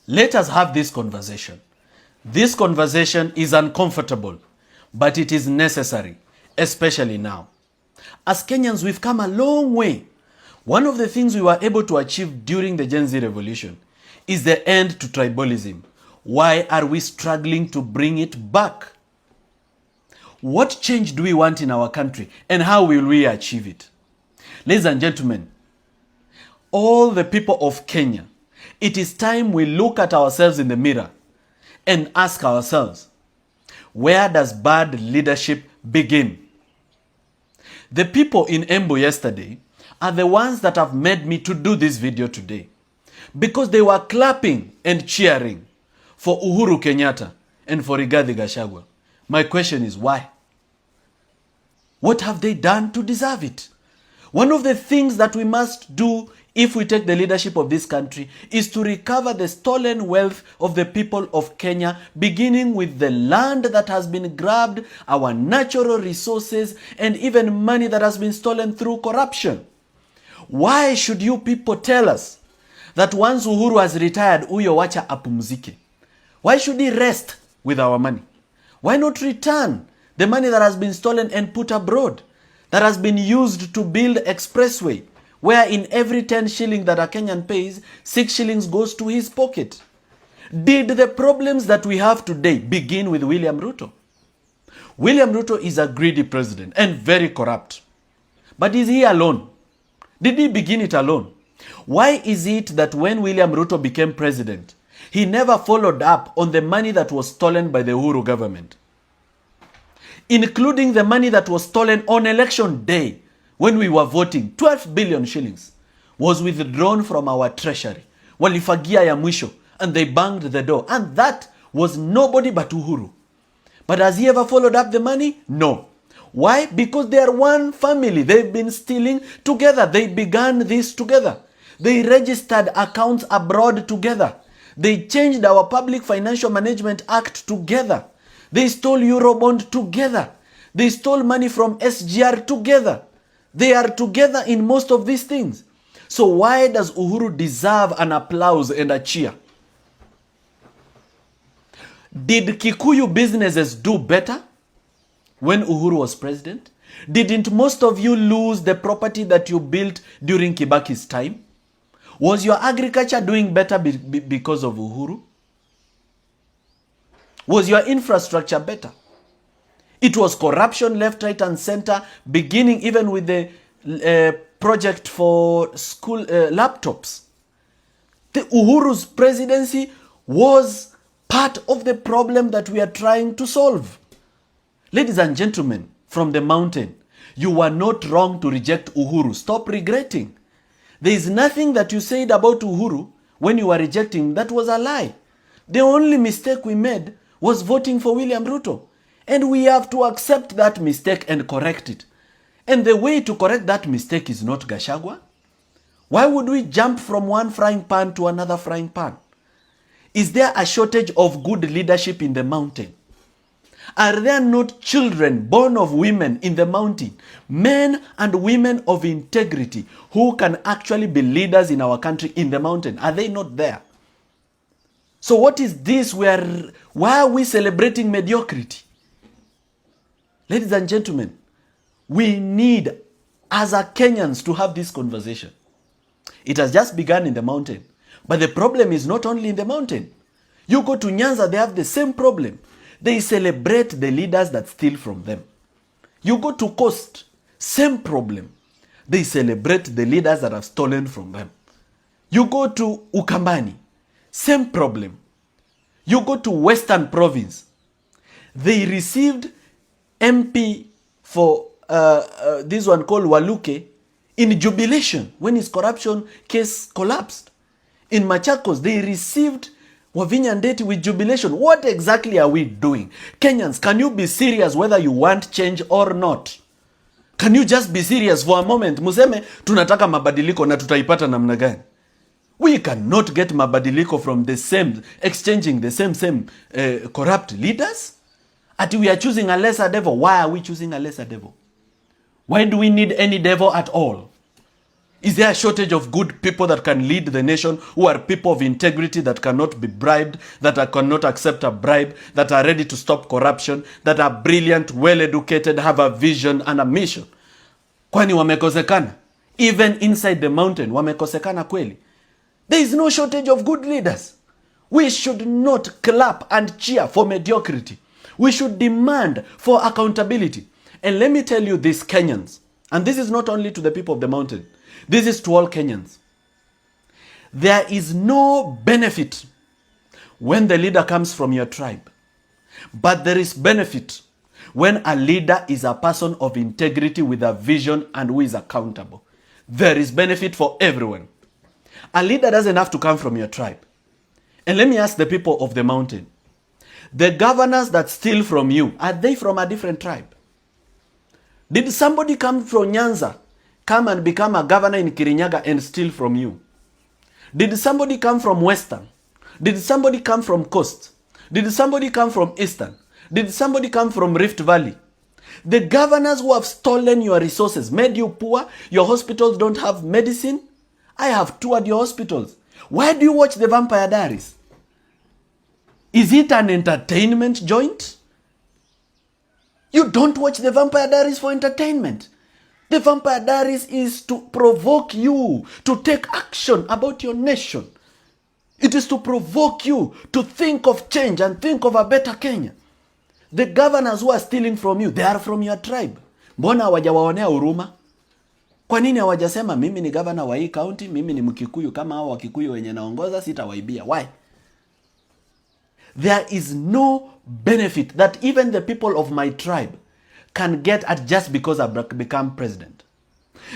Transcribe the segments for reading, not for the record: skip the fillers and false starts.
Let us have this conversation. This conversation is uncomfortable, but it is necessary, especially now. As Kenyans, we've come a long way. One of the things we were able to achieve during the Gen Z revolution is the end to tribalism. Why are we struggling to bring it back? What change do we want in our country, and how will we achieve it? Ladies and gentlemen, all the people of Kenya, it is time we look at ourselves in the mirror and ask ourselves, where does bad leadership begin? The people in Embu yesterday are the ones that have made me to do this video today, because they were clapping and cheering for Uhuru Kenyatta and for Rigathi Gachagua. My question is, why? What have they done to deserve it? One of the things that we must do if we take the leadership of this country is to recover the stolen wealth of the people of Kenya, beginning with the land that has been grabbed, our natural resources, and even money that has been stolen through corruption. Why should you people tell us that once Uhuru has retired, uyo wacha apumzike? Why should he rest with our money? Why not return the money that has been stolen and put abroad, that has been used to build expressway, where in every 10 shillings that a Kenyan pays, 6 shillings goes to his pocket? Did the problems that we have today begin with William Ruto? William Ruto is a greedy president and very corrupt. But is he alone? Did he begin it alone? Why is it that when William Ruto became president, he never followed up on the money that was stolen by the Uhuru government, including the money that was stolen on election day when we were voting? 12 billion shillings was withdrawn from our treasury. Walifagia ya mwisho, and they banged the door. And that was nobody but Uhuru. But has he ever followed up the money? No. Why? Because they are one family. They've been stealing together. They began this together. They registered accounts abroad together. They changed our Public Financial Management Act together. They stole Eurobond together. They stole money from SGR together. They are together in most of these things. So why does Uhuru deserve an applause and a cheer? Did Kikuyu businesses do better when Uhuru was president? Didn't most of you lose the property that you built during Kibaki's time? Was your agriculture doing better because of Uhuru? Was your infrastructure better? It was corruption left, right, and center, beginning even with the project for school laptops. The Uhuru's presidency was part of the problem that we are trying to solve. Ladies and gentlemen, from the mountain, you were not wrong to reject Uhuru. Stop regretting. There is nothing that you said about Uhuru when you were rejecting that was a lie. The only mistake we made was voting for William Ruto. And we have to accept that mistake and correct it. And the way to correct that mistake is not Gachagua. Why would we jump from one frying pan to another frying pan? Is there a shortage of good leadership in the mountain? Are there not children born of women in the mountain, men and women of integrity who can actually be leaders in our country in the mountain? Are they not there? So what is this? Why are we celebrating mediocrity? Ladies and gentlemen, we need, as a Kenyans, to have this conversation. It has just begun in the mountain. But the problem is not only in the mountain. You go to Nyanza, they have the same problem. They celebrate the leaders that steal from them. You go to Coast, same problem. They celebrate the leaders that have stolen from them. You go to Ukambani, same problem. You go to Western Province, they received MP for this one called Waluke in jubilation when his corruption case collapsed. In Machakos, they received Wavinya Ndeti with jubilation. What exactly are we doing? Kenyans, can you be serious whether you want change or not? Can you just be serious for a moment? Museme, tunataka mabadiliko na tutaipata namna gani? We cannot get mabadiliko from the same, exchanging the same corrupt leaders. Ati we are choosing a lesser devil. Why are we choosing a lesser devil? Why do we need any devil at all? Is there a shortage of good people that can lead the nation, who are people of integrity, that cannot be bribed, that cannot accept a bribe, that are ready to stop corruption, that are brilliant, well-educated, have a vision and a mission? Kwani wamekosekana? Even inside the mountain, wamekosekana kweli? There is no shortage of good leaders. We should not clap and cheer for mediocrity. We should demand for accountability. And let me tell you this, Kenyans, and this is not only to the people of the mountain, this is to all Kenyans. There is no benefit when the leader comes from your tribe, but there is benefit when a leader is a person of integrity with a vision and who is accountable. There is benefit for everyone. A leader doesn't have to come from your tribe. And let me ask the people of the mountain, the governors that steal from you, are they from a different tribe? Did somebody come from Nyanza come and become a governor in Kirinyaga and steal from you? Did somebody come from Western? Did somebody come from Coast? Did somebody come from Eastern? Did somebody come from Rift Valley? The governors who have stolen your resources, made you poor, your hospitals don't have medicine. I have toured your hospitals. Why do you watch the Vampire Diaries? Is it an entertainment joint? You don't watch the Vampire Diaries for entertainment. The Vampire Diaries is to provoke you to take action about your nation. It is to provoke you to think of change and think of a better Kenya. The governors who are stealing from you, they are from your tribe. Mbona hawajawaonea huruma? Kwa nini hawajasema mimi ni governor wa hii county, mimi ni Mkikuyu kama hao Wakikuyu wenye naongoza sitawaibia? Why? There is no benefit that even the people of my tribe can get at just because I become president.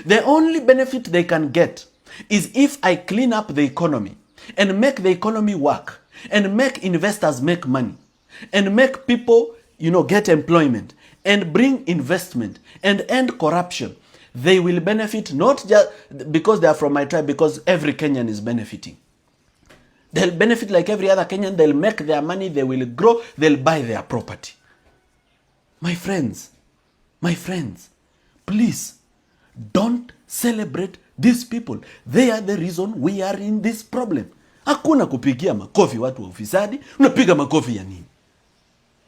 The only benefit they can get is if I clean up the economy and make the economy work and make investors make money and make people, get employment and bring investment and end corruption. They will benefit not just because they are from my tribe, because every Kenyan is benefiting. They'll benefit like every other Kenyan. They'll make their money. They will grow. They'll buy their property. My friends, please don't celebrate these people. They are the reason we are in this problem. Hakuna kupigia makofi watu wa ufisadi. Unapiga makofi ya nini?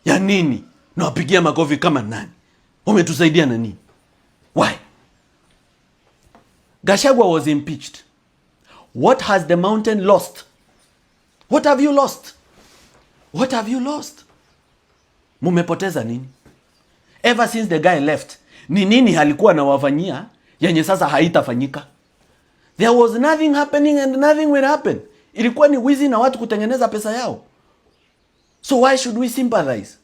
Ya nini? Na wapigia makofi kama nani? Umetusaidia na nini? Why? Gachagua was impeached. What has the mountain lost? What have you lost? What have you lost? Mumepoteza nini? Ever since the guy left, ni nini halikuwa na wafanyia yenye sasa haitafanyika? There was nothing happening and nothing will happen. Ilikuwa ni wizi na watu kutengeneza pesa yao. So why should we sympathize?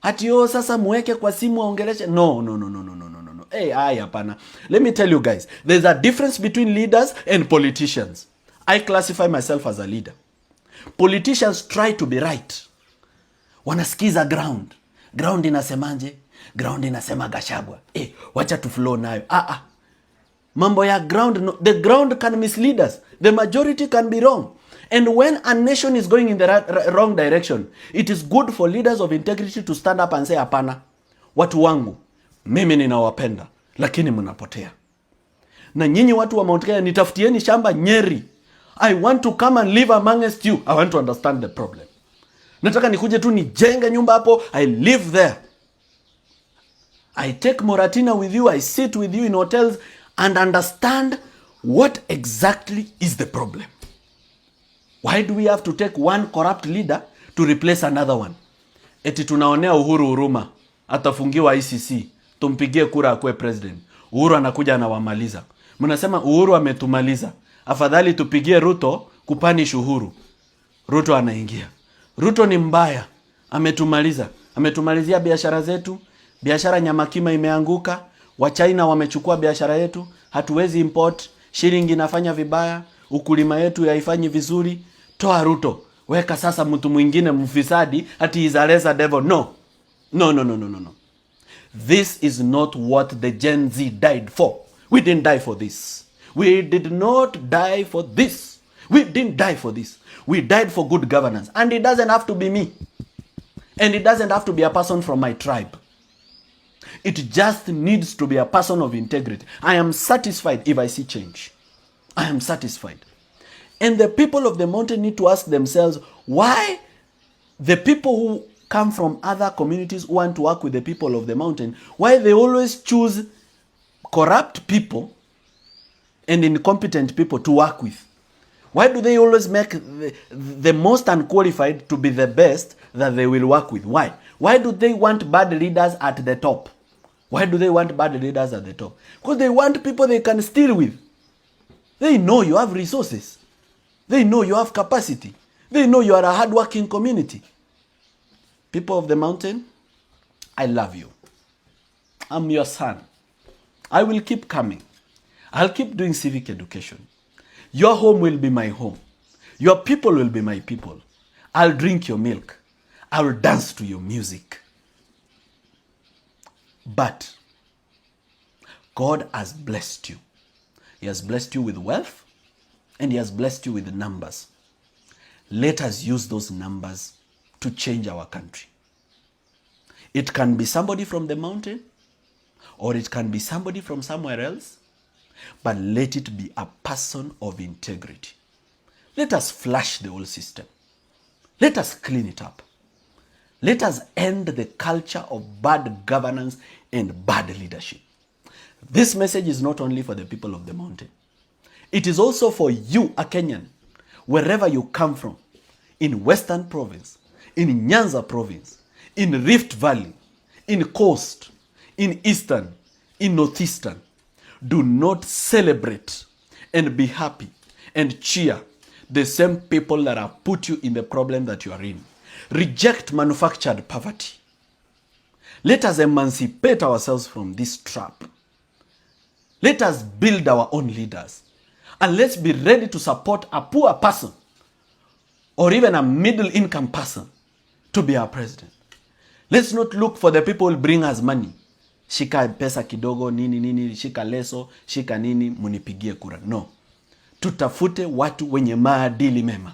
Hati yo sasa muweke kwa simu aongeleshe? No. Hey, hapana. Let me tell you guys, there's a difference between leaders and politicians. I classify myself as a leader. Politicians try to be right. Wanasikiza ground. Ground inasemanje? Ground inasema Gachagua. Wacha tu flow nayo. Mambo ya ground, no. The ground can mislead us. The majority can be wrong. And when a nation is going in the wrong direction, it is good for leaders of integrity to stand up and say, hapana, watu wangu, mimi ninawapenda, lakini mnapotea. Na nyinyi watu wa Mount Kenya, nitafutieni shamba Nyeri. I want to come and live amongst you. I want to understand the problem. Nataka nikuje tu nijenge nyumba hapo, I live there. I take Moratina with you, I sit with you in hotels and understand what exactly is the problem. Why do we have to take one corrupt leader to replace another one? Eti tunaonea Uhuru huruma, atafungiwa ICC, tumpigie kura akue president. Uhuru anakuja anawamaliza. Mnasema Uhuru ametumaliza. Afadhali tupigie Ruto kupanish Uhuru. Ruto anaingia. Ruto ni mbaya, ametumaliza. Ametumalizia biashara zetu. Biashara nyamakima imeanguka. Wa China wamechukua biashara yetu. Hatuwezi import. Shilingi inafanya vibaya. Ukulima yetu haifanyi vizuri. Toa Ruto. Weka sasa mtu mwingine mfisadi ati is a lesser devil. No. This is not what the Gen Z died for. We didn't die for this. We did not die for this. We didn't die for this. We died for good governance. And it doesn't have to be me. And it doesn't have to be a person from my tribe. It just needs to be a person of integrity. I am satisfied if I see change. I am satisfied. And the people of the mountain need to ask themselves why the people who come from other communities who want to work with the people of the mountain, why they always choose corrupt people and incompetent people to work with. Why do they always make the most unqualified to be the best that they will work with? Why? Why do they want bad leaders at the top? Why do they want bad leaders at the top? Because they want people they can steal with. They know you have resources. They know you have capacity. They know you are a hardworking community. People of the mountain, I love you. I'm your son. I will keep coming. I'll keep doing civic education. Your home will be my home. Your people will be my people. I'll drink your milk. I'll dance to your music. But God has blessed you. He has blessed you with wealth and He has blessed you with numbers. Let us use those numbers to change our country. It can be somebody from the mountain or it can be somebody from somewhere else, but let it be a person of integrity. Let us flush the old system. Let us clean it up. Let us end the culture of bad governance and bad leadership. This message is not only for the people of the mountain. It is also for you, a Kenyan, wherever you come from, in Western Province, in Nyanza Province, in Rift Valley, in Coast, in Eastern, in Northeastern. Do not celebrate and be happy and cheer the same people that have put you in the problem that you are in. Reject manufactured poverty. Let us emancipate ourselves from this trap. Let us build our own leaders. And let's be ready to support a poor person or even a middle income person to be our president. Let's not look for the people who bring us money. Shika pesa kidogo, nini nini, shika leso, shika nini, munipigie kura. No. Tutafute watu wenye maadili mema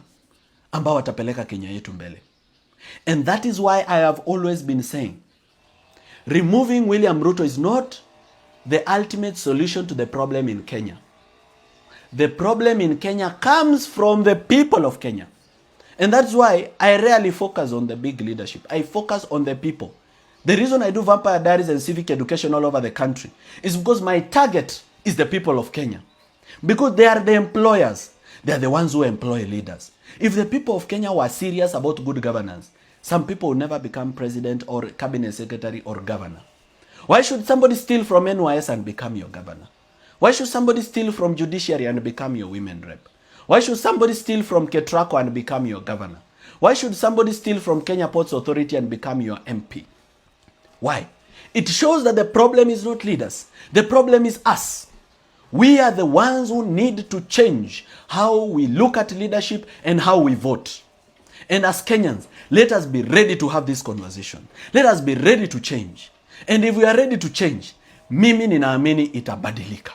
ambao watapeleka Kenya yetu mbele. And that is why I have always been saying, removing William Ruto is not the ultimate solution to the problem in Kenya. The problem in Kenya comes from the people of Kenya. And that's why I rarely focus on the big leadership. I focus on the people. The reason I do Vampire Diaries and civic education all over the country is because my target is the people of Kenya. Because they are the employers. They are the ones who employ leaders. If the people of Kenya were serious about good governance, some people will never become president or cabinet secretary or governor. Why should somebody steal from NYS and become your governor? Why should somebody steal from judiciary and become your women rep? Why should somebody steal from Ketraco and become your governor? Why should somebody steal from Kenya Ports Authority and become your MP? Why? It shows that the problem is not leaders. The problem is us. We are the ones who need to change how we look at leadership and how we vote. And as Kenyans, let us be ready to have this conversation. Let us be ready to change. And if we are ready to change, mimi ninaamini itabadilika.